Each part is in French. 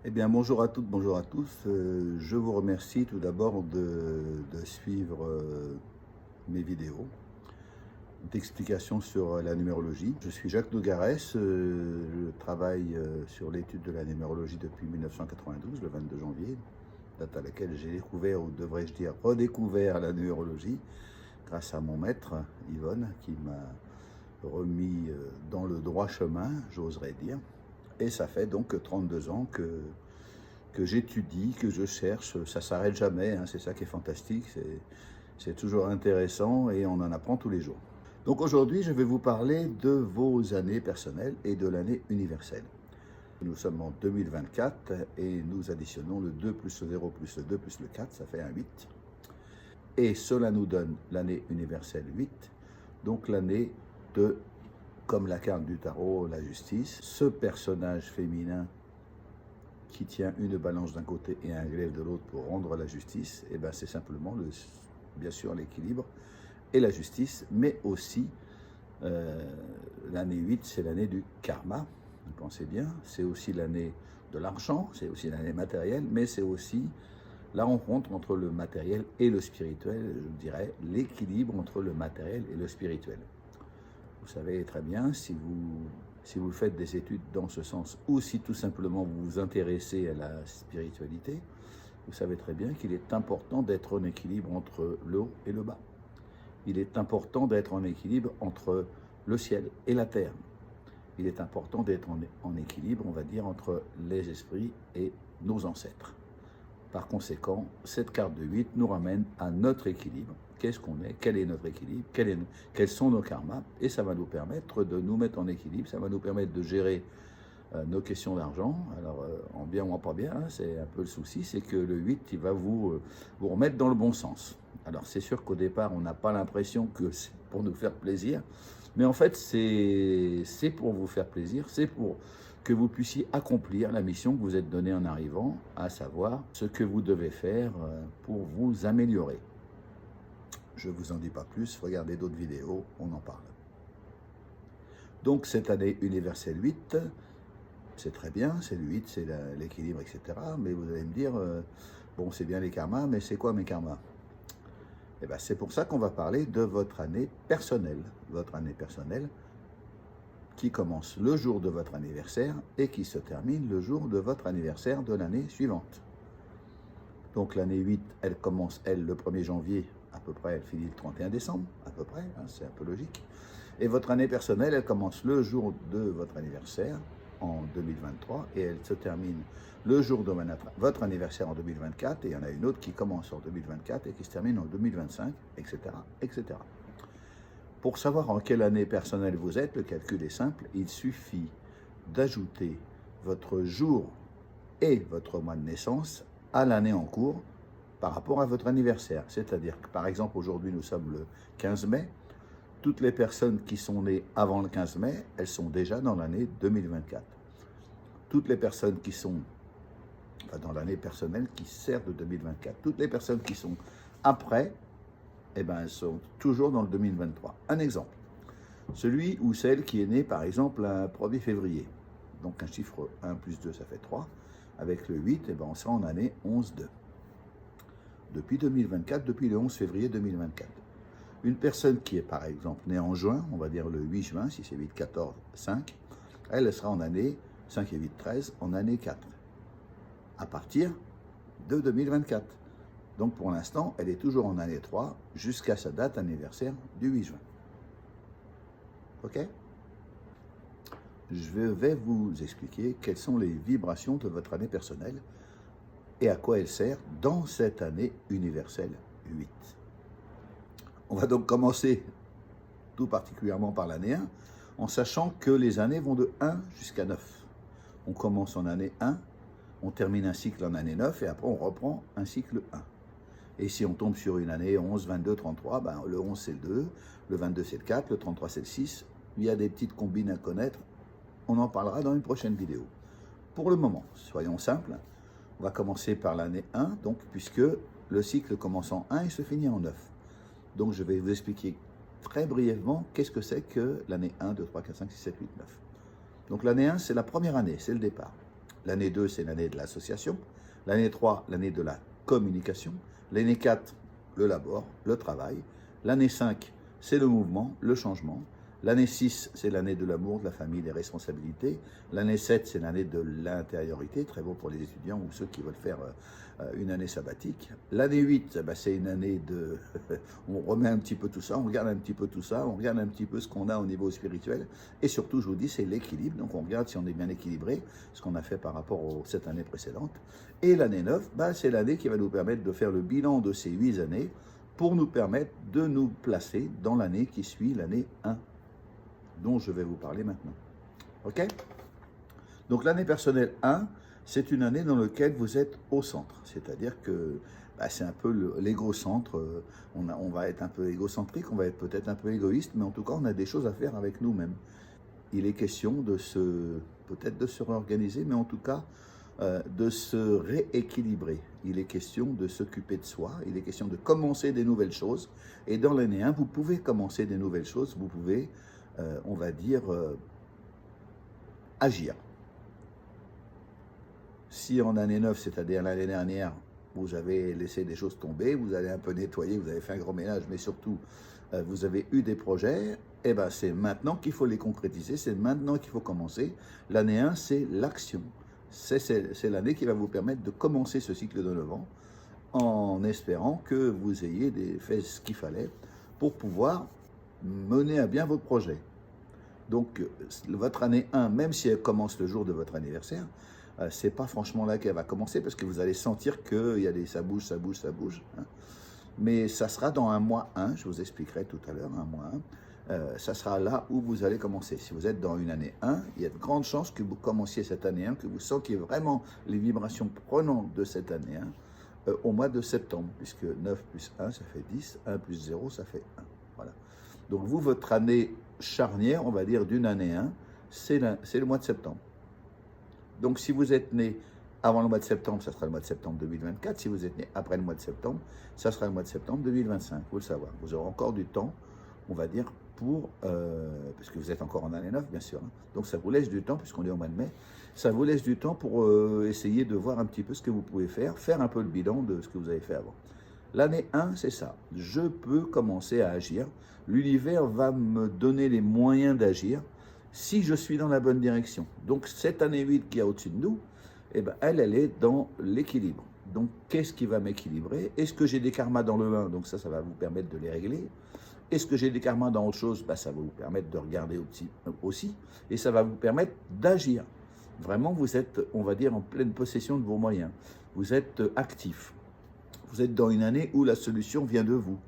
Eh bien, bonjour à toutes, bonjour à tous. Je vous remercie tout d'abord de suivre mes vidéos d'explications sur la numérologie. Je suis Jacques Nogares, je travaille sur l'étude de la numérologie depuis 1992, le 22 janvier, date à laquelle j'ai découvert, ou devrais-je dire redécouvert la numérologie, grâce à mon maître, Yvonne, qui m'a remis dans le droit chemin, j'oserais dire. Et ça fait donc 32 ans que j'étudie, que je cherche, ça ne s'arrête jamais, hein, c'est ça qui est fantastique, c'est toujours intéressant et on en apprend tous les jours. Donc aujourd'hui, je vais vous parler de vos années personnelles et de l'année universelle. Nous sommes en 2024 et nous additionnons le 2 plus le 0 plus le 2 plus le 4, ça fait un 8. Et cela nous donne l'année universelle 8, donc l'année de, comme la carte du tarot, la justice, ce personnage féminin qui tient une balance d'un côté et un glaive de l'autre pour rendre la justice, et ben c'est simplement, bien sûr, l'équilibre et la justice, mais aussi l'année 8, c'est l'année du karma, vous pensez bien, c'est aussi l'année de l'argent, c'est aussi l'année matérielle, mais c'est aussi la rencontre entre le matériel et le spirituel, je dirais l'équilibre entre le matériel et le spirituel. Vous savez très bien, si vous faites des études dans ce sens, ou si tout simplement vous vous intéressez à la spiritualité, vous savez très bien qu'il est important d'être en équilibre entre le haut et le bas. Il est important d'être en équilibre entre le ciel et la terre. Il est important d'être en équilibre, on va dire, entre les esprits et nos ancêtres. Par conséquent, cette carte de 8 nous ramène à notre équilibre. Qu'est-ce qu'on est? Quel est notre équilibre? Quels sont nos karmas? Et ça va nous permettre de nous mettre en équilibre, ça va nous permettre de gérer nos questions d'argent. Alors, en bien ou en pas bien, hein, c'est un peu le souci, c'est que le 8, il va vous remettre dans le bon sens. Alors, c'est sûr qu'au départ, on n'a pas l'impression que c'est pour nous faire plaisir, mais en fait, c'est pour vous faire plaisir, c'est pour que vous puissiez accomplir la mission que vous êtes donnée en arrivant, à savoir ce que vous devez faire pour vous améliorer. Je ne vous en dis pas plus, regardez d'autres vidéos, on en parle. Donc cette année universelle 8, c'est très bien, c'est le 8, c'est l'équilibre, etc. Mais vous allez me dire, bon c'est bien les karmas, mais c'est quoi mes karmas? Eh bien c'est pour ça qu'on va parler de votre année personnelle. Votre année personnelle, qui commence le jour de votre anniversaire et qui se termine le jour de votre anniversaire de l'année suivante. Donc l'année 8, elle commence, elle, le 1er janvier, à peu près, elle finit le 31 décembre, à peu près, hein, c'est un peu logique. Et votre année personnelle, elle commence le jour de votre anniversaire, en 2023, et elle se termine le jour de votre anniversaire en 2024, et il y en a une autre qui commence en 2024 et qui se termine en 2025, etc., etc. Pour savoir en quelle année personnelle vous êtes, le calcul est simple, il suffit d'ajouter votre jour et votre mois de naissance à l'année en cours par rapport à votre anniversaire. C'est-à-dire que par exemple aujourd'hui nous sommes le 15 mai, toutes les personnes qui sont nées avant le 15 mai, elles sont déjà dans l'année 2024. Toutes les personnes qui sont dans l'année personnelle qui sert de 2024, toutes les personnes qui sont après, eh ben, elles sont toujours dans le 2023. Un exemple, celui ou celle qui est né par exemple un 1er février, donc un chiffre 1 plus 2 ça fait 3, avec le 8, eh ben, on sera en année 11-2. Depuis 2024, depuis le 11 février 2024. Une personne qui est par exemple née en juin, on va dire le 8 juin, si c'est 8, 14, 5, elle sera en année 5 et 8, 13, en année 4, à partir de 2024. Donc pour l'instant, elle est toujours en année 3 jusqu'à sa date anniversaire du 8 juin. Ok? Je vais vous expliquer quelles sont les vibrations de votre année personnelle et à quoi elle sert dans cette année universelle 8. On va donc commencer tout particulièrement par l'année 1, en sachant que les années vont de 1 jusqu'à 9. On commence en année 1, on termine un cycle en année 9 et après on reprend un cycle 1. Et si on tombe sur une année 11, 22, 33, ben le 11 c'est le 2, le 22 c'est le 4, le 33 c'est le 6. Il y a des petites combines à connaître, on en parlera dans une prochaine vidéo. Pour le moment, soyons simples, on va commencer par l'année 1, donc puisque le cycle commence en 1 et se finit en 9. Donc je vais vous expliquer très brièvement qu'est-ce que c'est que l'année 1, 2, 3, 4, 5, 6, 7, 8, 9. Donc l'année 1, c'est la première année, c'est le départ. L'année 2, c'est l'année de l'association. L'année 3, l'année de la communication. L'année 4, le labeur, le travail. L'année 5, c'est le mouvement, le changement. L'année 6, c'est l'année de l'amour, de la famille, des responsabilités. L'année 7, c'est l'année de l'intériorité, très bon pour les étudiants ou ceux qui veulent faire une année sabbatique. L'année 8, c'est une année de... on remet un petit peu tout ça, on regarde un petit peu tout ça, on regarde un petit peu ce qu'on a au niveau spirituel. Et surtout, je vous dis, c'est l'équilibre. Donc on regarde si on est bien équilibré, ce qu'on a fait par rapport à cette année précédente. Et l'année 9, c'est l'année qui va nous permettre de faire le bilan de ces 8 années pour nous permettre de nous placer dans l'année qui suit l'année 1, dont je vais vous parler maintenant. Ok? Donc l'année personnelle 1, c'est une année dans laquelle vous êtes au centre. C'est-à-dire que c'est un peu l'égocentre. On va être un peu égocentrique, on va être peut-être un peu égoïste, mais en tout cas, on a des choses à faire avec nous-mêmes. Il est question de peut-être de se réorganiser, mais en tout cas, de se rééquilibrer. Il est question de s'occuper de soi, il est question de commencer des nouvelles choses. Et dans l'année 1, vous pouvez commencer des nouvelles choses, vous pouvez, on va dire, agir. Si en année 9, c'est-à-dire l'année dernière, vous avez laissé des choses tomber, vous avez un peu nettoyé, vous avez fait un grand ménage, mais surtout, vous avez eu des projets, et c'est maintenant qu'il faut les concrétiser, c'est maintenant qu'il faut commencer. L'année 1, c'est l'action. C'est l'année qui va vous permettre de commencer ce cycle de 9 ans en espérant que vous ayez fait ce qu'il fallait pour pouvoir mener à bien votre projet. Donc, votre année 1, même si elle commence le jour de votre anniversaire, c'est pas franchement là qu'elle va commencer parce que vous allez sentir qu'il y a ça bouge, ça bouge, ça bouge. Hein. Mais ça sera dans un mois 1, je vous expliquerai tout à l'heure, un mois 1. Ça sera là où vous allez commencer. Si vous êtes dans une année 1, il y a de grandes chances que vous commenciez cette année 1, que vous sentiez vraiment les vibrations prenantes de cette année 1 au mois de septembre, puisque 9 plus 1, ça fait 10, 1 plus 0, ça fait 1. Voilà. Donc vous, votre année charnière, on va dire d'une année 1, c'est le mois de septembre. Donc si vous êtes né avant le mois de septembre, ça sera le mois de septembre 2024. Si vous êtes né après le mois de septembre, ça sera le mois de septembre 2025. Il faut le savoir. Vous aurez encore du temps, on va dire, parce que vous êtes encore en année 9, bien sûr. Hein. Donc ça vous laisse du temps, puisqu'on est au mois de mai, ça vous laisse du temps pour essayer de voir un petit peu ce que vous pouvez faire un peu le bilan de ce que vous avez fait avant. L'année 1, c'est ça. Je peux commencer à agir. L'univers va me donner les moyens d'agir si je suis dans la bonne direction. Donc cette année 8 qui est au-dessus de nous, elle est dans l'équilibre. Donc qu'est-ce qui va m'équilibrer? Est-ce que j'ai des karmas dans le 1? Donc ça va vous permettre de les régler. Est-ce que j'ai des karmas dans autre chose? Ça va vous permettre de regarder aussi. Et ça va vous permettre d'agir. Vraiment, vous êtes, on va dire, en pleine possession de vos moyens. Vous êtes actif. Vous êtes dans une année où la solution vient de vous.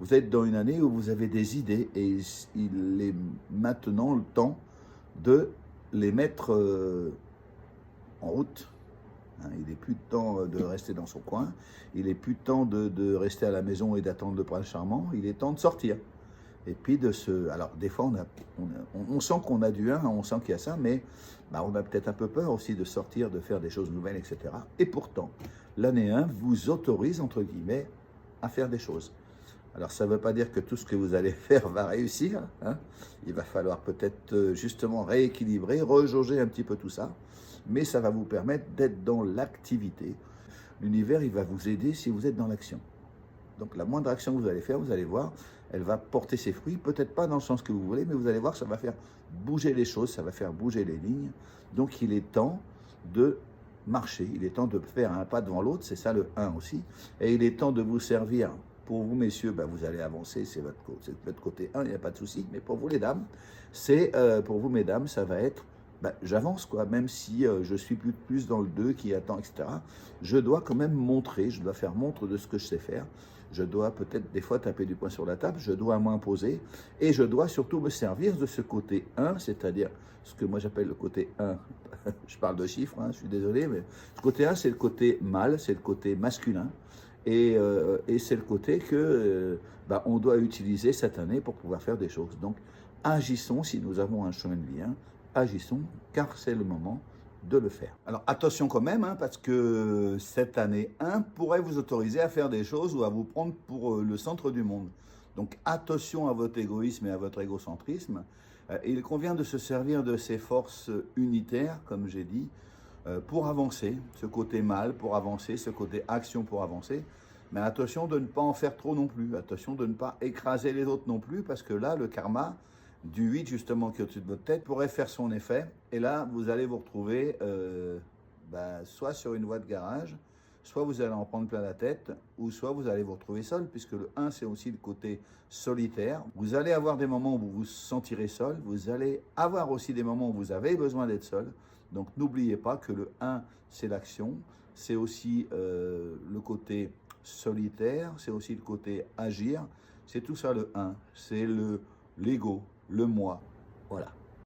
Vous êtes dans une année où vous avez des idées et il est maintenant le temps de les mettre en route. Il n'est plus de temps de rester dans son coin. Il n'est plus de temps de rester à la maison et d'attendre le prince charmant. Il est temps de sortir. Et puis de se... Alors, des fois, on sent qu'on a du 1, on sent qu'il y a ça, mais on a peut-être un peu peur aussi de sortir, de faire des choses nouvelles, etc. Et pourtant, l'année 1 vous autorise, entre guillemets, à faire des choses. Alors, ça ne veut pas dire que tout ce que vous allez faire va réussir. Hein. Il va falloir peut-être justement rééquilibrer, rejauger un petit peu tout ça. Mais ça va vous permettre d'être dans l'activité. L'univers, il va vous aider si vous êtes dans l'action. Donc, la moindre action que vous allez faire, vous allez voir, elle va porter ses fruits. Peut-être pas dans le sens que vous voulez, mais vous allez voir, ça va faire bouger les choses, ça va faire bouger les lignes. Donc, il est temps de marcher. Il est temps de faire un pas devant l'autre. C'est ça le 1 aussi. Et il est temps de vous servir. Pour vous, messieurs, vous allez avancer, c'est votre côté 1, il n'y a pas de souci. Mais pour vous, les dames, pour vous, mesdames, ça va être, j'avance, quoi. Même si je suis plus dans le 2 qui attend, etc. Je dois quand même montrer, je dois faire montre de ce que je sais faire. Je dois peut-être des fois taper du poing sur la table, je dois m'imposer. Et je dois surtout me servir de ce côté 1, c'est-à-dire ce que moi j'appelle le côté 1. Je parle de chiffres, je suis désolé, mais ce côté 1, c'est le côté mâle, c'est le côté masculin. Et c'est le côté que on doit utiliser cette année pour pouvoir faire des choses. Donc, agissons si nous avons un chemin de vie, agissons, car c'est le moment de le faire. Alors, attention quand même, parce que cette année 1 pourrait vous autoriser à faire des choses ou à vous prendre pour le centre du monde. Donc, attention à votre égoïsme et à votre égocentrisme. Il convient de se servir de ces forces unitaires, comme j'ai dit, pour avancer, ce côté mal pour avancer, ce côté action pour avancer. Mais attention de ne pas en faire trop non plus, attention de ne pas écraser les autres non plus, parce que là, le karma du 8 justement qui est au-dessus de votre tête pourrait faire son effet. Et là, vous allez vous retrouver soit sur une voie de garage, soit vous allez en prendre plein la tête, ou soit vous allez vous retrouver seul, puisque le 1, c'est aussi le côté solitaire. Vous allez avoir des moments où vous vous sentirez seul, vous allez avoir aussi des moments où vous avez besoin d'être seul. Donc n'oubliez pas que le 1, c'est l'action, c'est aussi le côté solitaire, c'est aussi le côté agir, c'est tout ça le 1, c'est l'ego, le moi. Voilà.